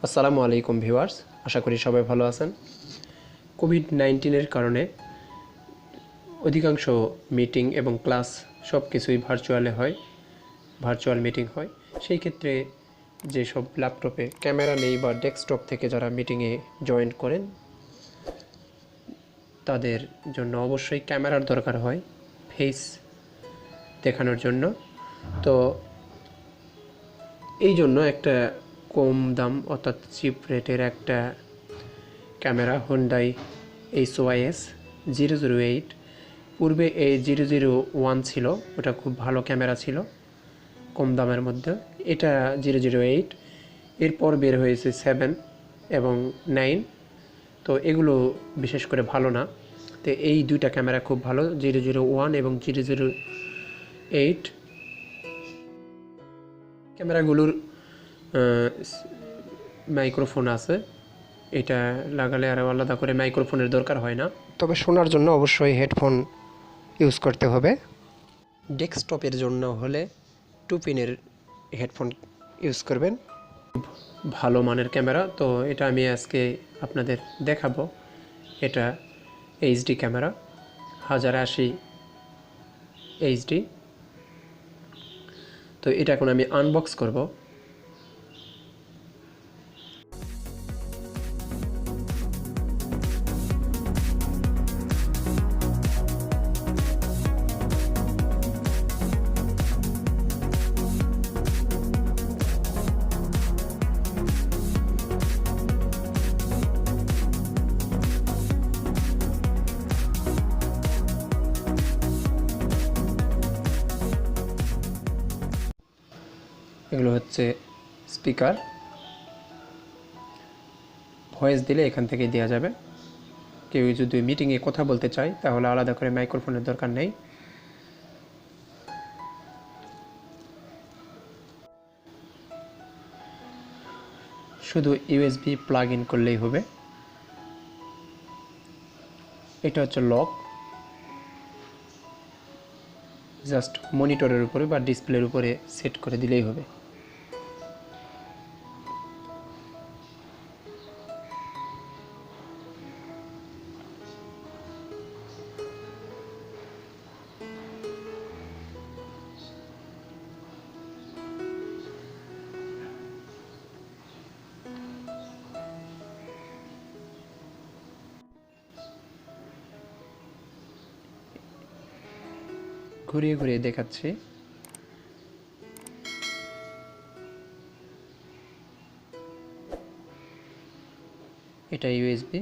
আসসালামু আলাইকুম ভিউয়ার্স, আশা করি সবাই ভালো আছেন। কোভিড-19 কারণে অধিকাংশ মিটিং এবং ক্লাস সব কিছুই ভার্চুয়াল মিটিং হয়। সেই ক্ষেত্রে যেসব ল্যাপটপে ক্যামেরা নেই বা ডেস্কটপ থেকে যারা মিটিংয়ে জয়েন করেন তাদের জন্য অবশ্যই ক্যামেরার দরকার হয় ফেস দেখানোর জন্য। তো এই জন্য একটা কম দাম অর্থাৎ চিপ রেটের একটা ক্যামেরা Hyundai HYS-008, পূর্বে এই 001 ছিল, ওটা খুব ভালো ক্যামেরা ছিল কম দামের মধ্যে। এটা 008, এরপর বের হয়েছে 7 এবং 9, তো এগুলো বিশেষ করে ভালো না। তো এই দুইটা ক্যামেরা খুব ভালো, 001 এবং 008 ক্যামেরাগুলোর মাইক্রোফোন আছে, এটা লাগালে আরও আলাদা করে মাইক্রোফোনের দরকার হয় না, তবে শোনার জন্য অবশ্যই হেডফোন ইউজ করতে হবে। ডেস্কটপের জন্য হলে 2 পিনের হেডফোন ইউজ করবেন। খুব ভালো মানের ক্যামেরা, তো এটা আমি আজকে আপনাদের দেখাবো। এটা এইচডি ক্যামেরা, 1080 এইচডি। তো এটা এখন আমি আনবক্স করব। এগুলো হচ্ছে স্পিকার, ভয়েস দিলে এখান থেকে দেওয়া যাবে। কেউ যদি মিটিংয়ে কথা বলতে চায় তাহলে আলাদা করে মাইক্রোফোনের দরকার নেই। শুধু ইউএসবি প্লাগ ইন করলেই হবে। এটা হচ্ছে লক, জাস্ট মনিটরের উপরে বা ডিসপ্লের উপরে সেট করে দিলেই হবে। ঘুরিয়ে ঘুরিয়ে দেখাচ্ছি। এটা ইউএসবি।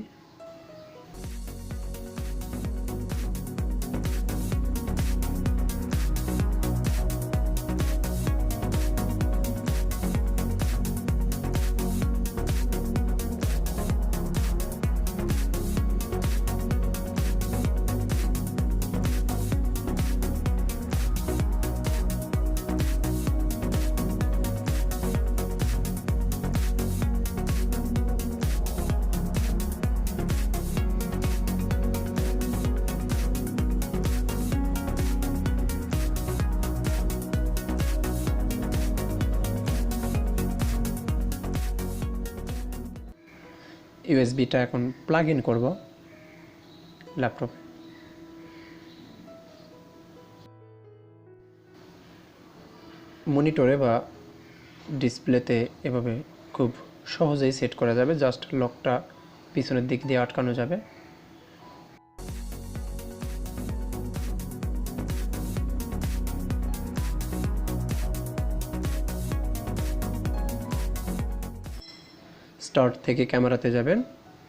ইউএসবিটা এখন প্লাগ ইন করব ল্যাপটপ। মনিটরে বা ডিসপ্লেতে এভাবে খুব সহজেই সেট করা যাবে, জাস্ট লকটা পিছনের দিক দিয়ে আটকানো যাবে। স্টার্ট থেকে ক্যামেরাতে যাবেন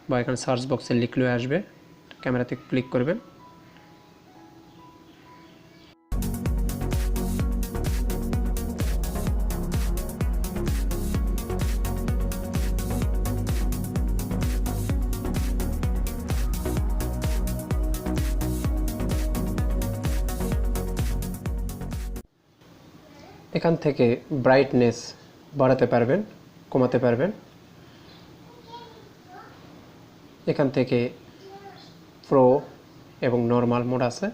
বা এখানে সার্চ বক্সে লিখলে আসবে, ক্যামেরাতে ক্লিক করবেন। এখান থেকে ব্রাইটনেস বাড়াতে পারবেন, কমাতে পারবেন। এখান থেকে প্রো এবং নর্মাল মোড আছে।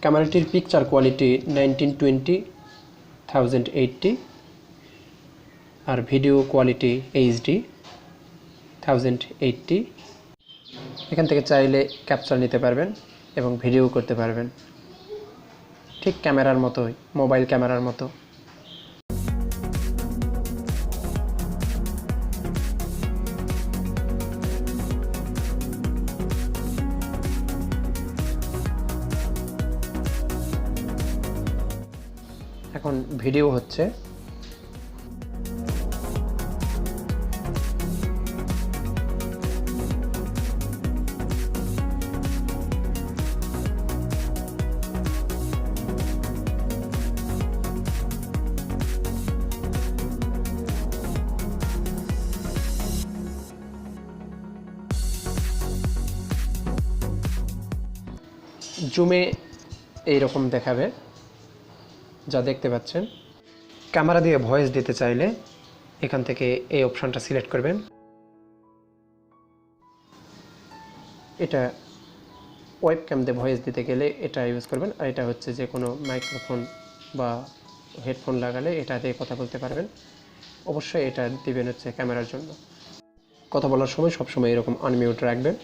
ক্যামেরাটির পিকচার কোয়ালিটি 1920 1080 আর ভিডিও কোয়ালিটি এইচডি 1080। এখান থেকে চাইলে ক্যাপচার নিতে পারবেন এবং ভিডিও করতে পারবেন, ঠিক ক্যামেরার মতোই, মোবাইল ক্যামেরার মতো। এখন ভিডিও হচ্ছে। জুমে এইরকম দেখাবে, যা দেখতে পাচ্ছেন। ক্যামেরা দিয়ে ভয়েস দিতে চাইলে এখান থেকে এই অপশানটা সিলেক্ট করবেন। এটা ওয়েবক্যাম দিয়ে ভয়েস দিতে গেলে এটা ইউজ করবেন। আর এটা হচ্ছে যে কোনো মাইক্রোফোন বা হেডফোন লাগালে এটা দিয়ে কথা বলতে পারবেন। অবশ্যই এটা দিবেন হচ্ছে ক্যামেরার জন্য। কথা বলার সময় সবসময় এরকম আনমিউট রাখবেন।